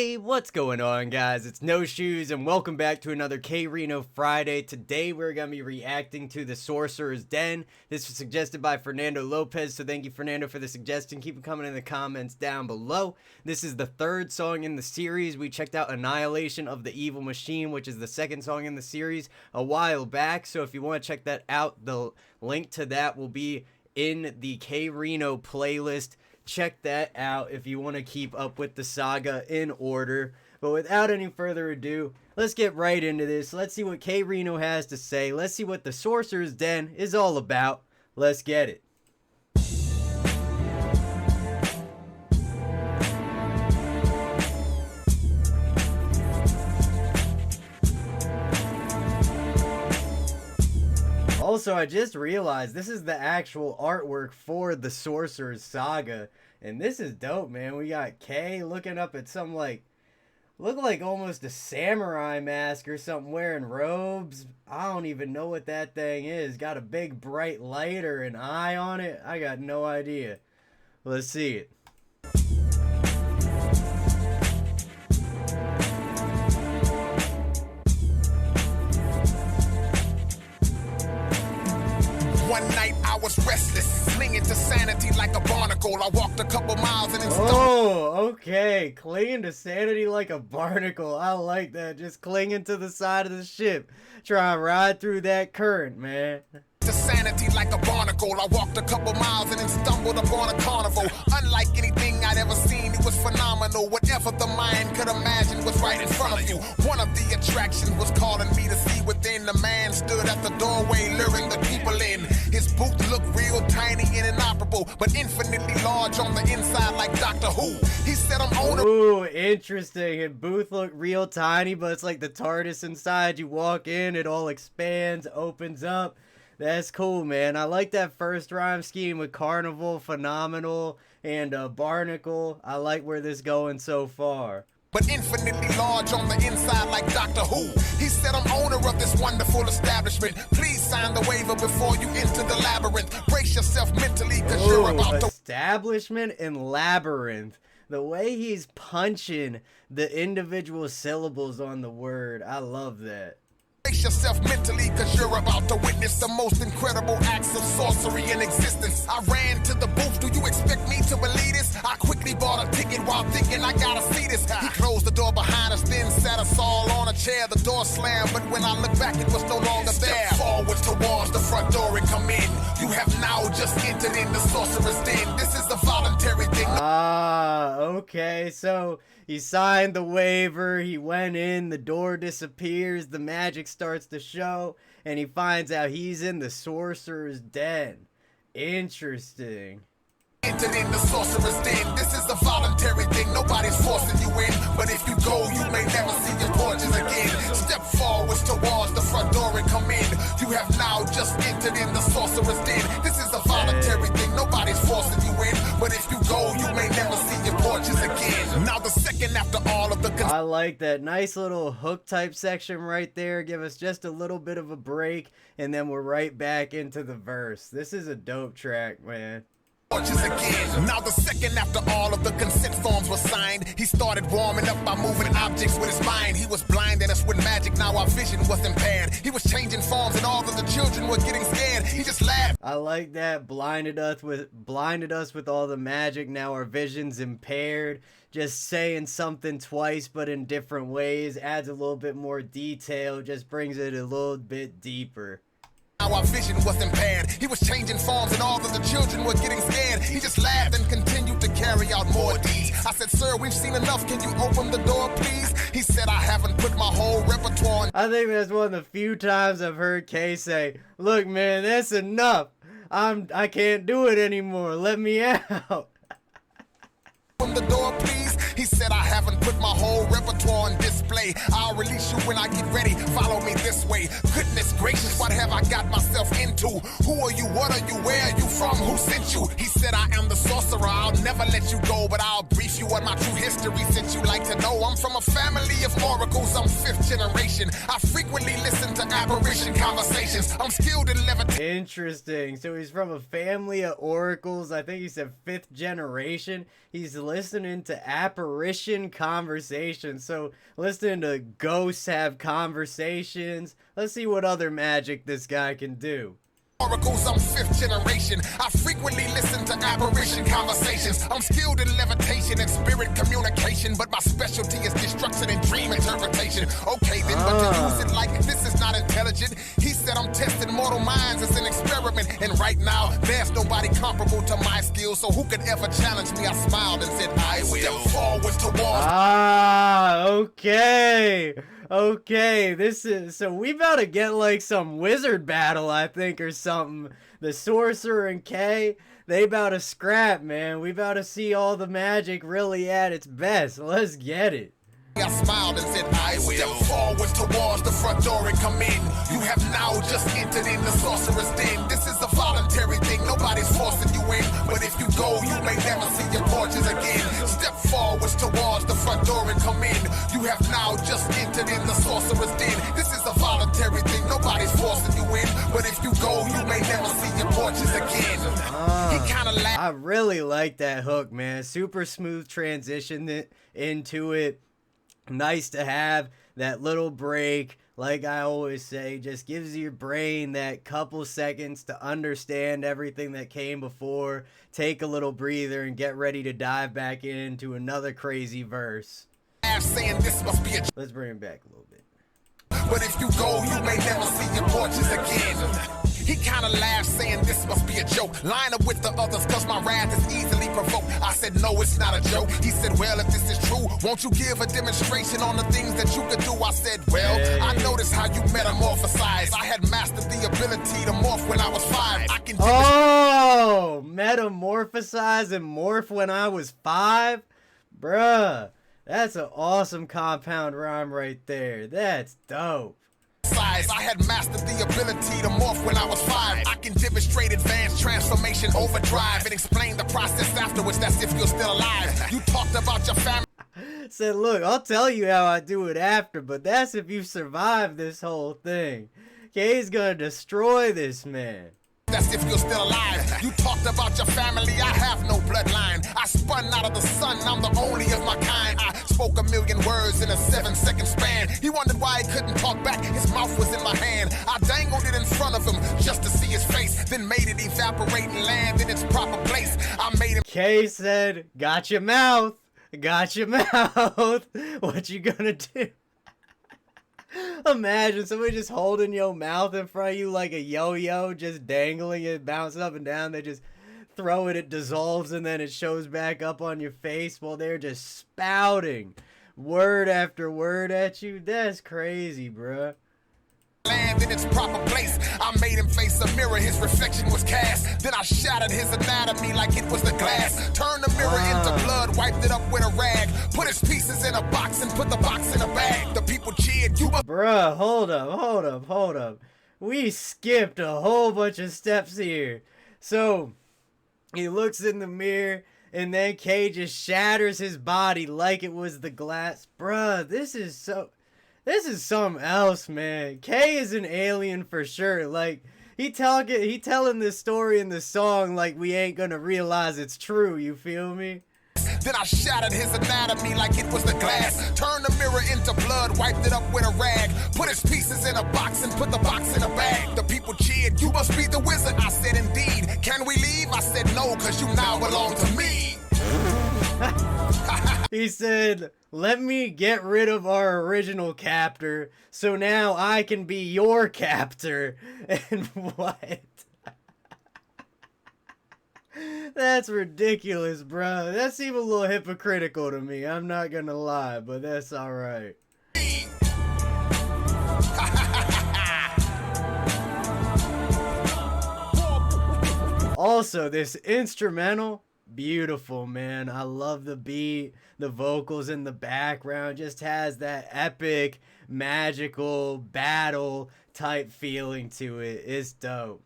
Hey, what's going on, guys? It's No Shoes, and welcome back to another K-Rino Friday. Today, we're going to be reacting to the Sorcerer's Den. This was suggested by Fernando Lopez, so thank you, Fernando, for the suggestion. Keep it coming in the comments down below. This is the third song in the series. We checked out Annihilation of the Evil Machine, which is the second song in the series, a while back. So if you want to check that out, the link to that will be in the K-Rino playlist. Check that out if you want to keep up with the saga in order. But without any further ado, let's get right into this. Let's see what K-Rino has to say. Let's see what the Sorcerer's Den is all about. Let's get it. Also, I just realized this is the actual artwork for the Sorcerer's Saga, and this is dope, man. We got K looking up at some, look like almost a samurai mask or something, wearing robes. I don't even know what that thing is. Got a big bright light or an eye on it. I got no idea. Let's see it. One night I was restless, clinging to sanity like a barnacle. I walked a couple miles and oh, okay. Clinging to sanity like a barnacle. I like that. Just clinging to the side of the ship. Try and ride through that current, man. To sanity like a barnacle. I walked a couple miles and then stumbled upon a carnival. Unlike anything I'd ever seen, it was phenomenal. Whatever the mind could imagine was right in front of you. One of the attractions was calling me to see within. The man stood at the doorway, luring the people in. His booth looked real tiny and inoperable, but infinitely large on the inside like Doctor Who. He said, I'm owner. Ooh, interesting. His booth looked real tiny, but it's like the TARDIS inside. You walk in, it all expands, opens up. That's cool, man. I like that first rhyme scheme with carnival, phenomenal, and barnacle. I like where this is going so far. But infinitely large on the inside like Doctor Who. He said, I'm owner of this wonderful establishment. Please sign the waiver before you enter the labyrinth. Brace yourself mentally, because you're about to... Establishment and labyrinth. The way he's punching the individual syllables on the word. I love that. Brace yourself mentally, because you're about to witness the most incredible acts of sorcery in existence. I ran to the booth. Do you expect me to believe this? I quickly bought a ticket while thinking I gotta see this. He closed the door behind us, then sat us all on a chair. The door slammed, but when I looked back, it was no longer there. Step forward towards the front door and come in. You have now just entered in the Sorcerer's Den. This is a voluntary thing. Ah, okay. So he signed the waiver, he went in, the door disappears, the magic starts to show, and he finds out he's in the Sorcerer's Den. Interesting. Entered in the Sorcerer's Den. This is a voluntary thing. Nobody's forcing you in. But if you go, you may never see your porches again. Step forwards towards the front door and come in. You have now just entered in the Sorcerer's Den. This is a voluntary thing. Nobody's forcing you in. But if you go, you may never see your porches again. Now the second after all of the... I like that. Nice little hook type section right there. Give us just a little bit of a break. And then we're right back into the verse. This is a dope track, man. Again. Now the second after all of the consent forms were signed, he started warming up by moving objects with his mind. He was blinding us with magic, now our vision was impaired. He was changing forms and all of the children were getting scared. He just laughed. I like that. Blinded us with all the magic, now our vision's impaired. Just saying something twice but in different ways, adds a little bit more detail, just brings it a little bit deeper. Our vision was impaired. He was changing forms and all of the children were getting scared. He just laughed and continued to carry out more deeds. I said, sir, we've seen enough. Can you open the door, please? He said, I haven't put my whole repertoire on. I think that's one of the few times I've heard K say, look, man, that's enough. I can't do it anymore. Let me out. Open the door, please. He said, I haven't put my whole repertoire on display. I'll release you when I get ready. Follow me this way. Goodness gracious, what have I got myself into? Who are you? What are you? Where are you from? Who sent you? He said, I am the Sorcerer. I'll never let you go, but I'll brief you on my true history since you like to know know I'm from a family of oracles. I'm 5th generation. I frequently listen to apparition conversations. I'm skilled in levitation. Interesting. So he's from a family of oracles. I think he said 5th generation. He's listening to apparition conversations. So listening to ghosts have conversations. Let's see what other magic this guy can do. Oracles, I'm 5th generation. I frequently listen to apparition conversations. I'm skilled in levitation and spirit communication, but my specialty is destruction and dream interpretation. Okay then, but to use it like this is not intelligent. He said I'm testing mortal minds as an experiment, and right now there's nobody comparable to my skills. So who could ever challenge me? I smiled and said I will. Step forward towards. Okay. Okay, this is, so we about to get like some wizard battle, I think, or something. The Sorcerer and K, they about to scrap, man. We about to see all the magic really at its best. Let's get it. I smiled and said I will. Step forward towards the front door and come in. You have now just entered in the Sorcerer's den. This is a voluntary thing, nobody's forcing you in. But if you go, you may never see your porches again. Step forward towards the front door and come in. You have now just entered in the Sorcerer's den. This is a voluntary thing, nobody's forcing you in. But if you go, you may never see your porches again. He kinda laughed. I really like that hook, man. Super smooth transition into it. Nice to have that little break. Like I always say, just gives your brain that couple seconds to understand everything that came before, take a little breather, and get ready to dive back into another crazy verse. Saying this must be a. Let's bring it back a little bit. But if you go, you may never see your porches again. He kinda laughed, saying this must be a joke. Line up with the others, cause my wrath is easily provoked. I said, no, it's not a joke. He said, well, if this is true, won't you give a demonstration on the things that you could do? I said, well, hey. I noticed how you metamorphosize. I had mastered the ability to morph when I was 5. I can metamorphosize and morph when I was 5? Bruh, that's an awesome compound rhyme right there. That's dope. I had mastered the ability to morph when I was 5. I can demonstrate advanced transformation overdrive and explain the process afterwards. That's if you're still alive. You talked about your family. Said, look, I'll tell you how I do it after, but that's if you survive this whole thing. K's gonna destroy this man. That's if you're still alive. You talked about your family, I have no bloodline. I spun out of the sun, I'm the only of my kind. I spoke a million words in a 7-second span. He wondered why he couldn't talk back, his mouth was in my hand. I dangled it in front of him just to see his face, then made it evaporate and land in its proper place. I made him. K said, got your mouth, got your mouth. What you gonna do? Imagine somebody just holding your mouth in front of you like a yo-yo, just dangling it, bouncing up and down. They just throw it, it dissolves, and then it shows back up on your face while they're just spouting word after word at you. That's crazy, bruh. Land in its proper place. I made him face a mirror, his reflection was cast. Then I shattered his anatomy like it was the glass. Turned the mirror into blood, wiped it up with a rag. Put his pieces in a box and put the box in a bag. The people cheered. Bruh, hold up. We skipped a whole bunch of steps here. So, he looks in the mirror, and then K just shatters his body like it was the glass. Bruh, this is something else, man. K is an alien for sure. Like, he telling this story in the song like we ain't gonna realize it's true, you feel me? Then I shattered his anatomy like it was the glass. Turned the mirror into blood, wiped it up with a rag. Put his pieces in a box and put the box in a bag. The people cheered, you must be the wizard. I said, indeed. Can we leave? I said, no, cause you now belong to me. He said, let me get rid of our original captor, so now I can be your captor. And what? That's ridiculous, bro. That seemed a little hypocritical to me. I'm not gonna lie, but that's alright. Also, this instrumental, beautiful, man. I love the beat, the vocals in the background. Just has that epic, magical battle type feeling to it. It's dope.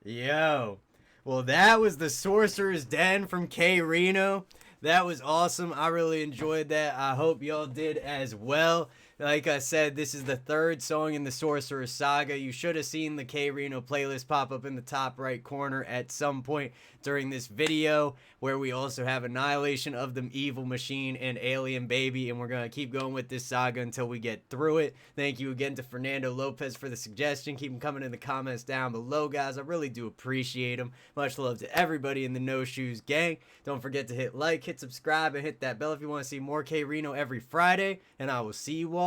Yo. Well, that was the Sorcerer's Den from K-Rino. That was awesome. I really enjoyed that. I hope y'all did as well. Like I said, this is the third song in the Sorcerer Saga. You should have seen the K-Rino playlist pop up in the top right corner at some point during this video, where we also have Annihilation of the Evil Machine and Alien Baby, and we're going to keep going with this saga until we get through it. Thank you again to Fernando Lopez for the suggestion. Keep them coming in the comments down below, guys. I really do appreciate them. Much love to everybody in the No Shoes gang. Don't forget to hit like, hit subscribe, and hit that bell if you want to see more K-Rino every Friday, and I will see you all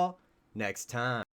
next time.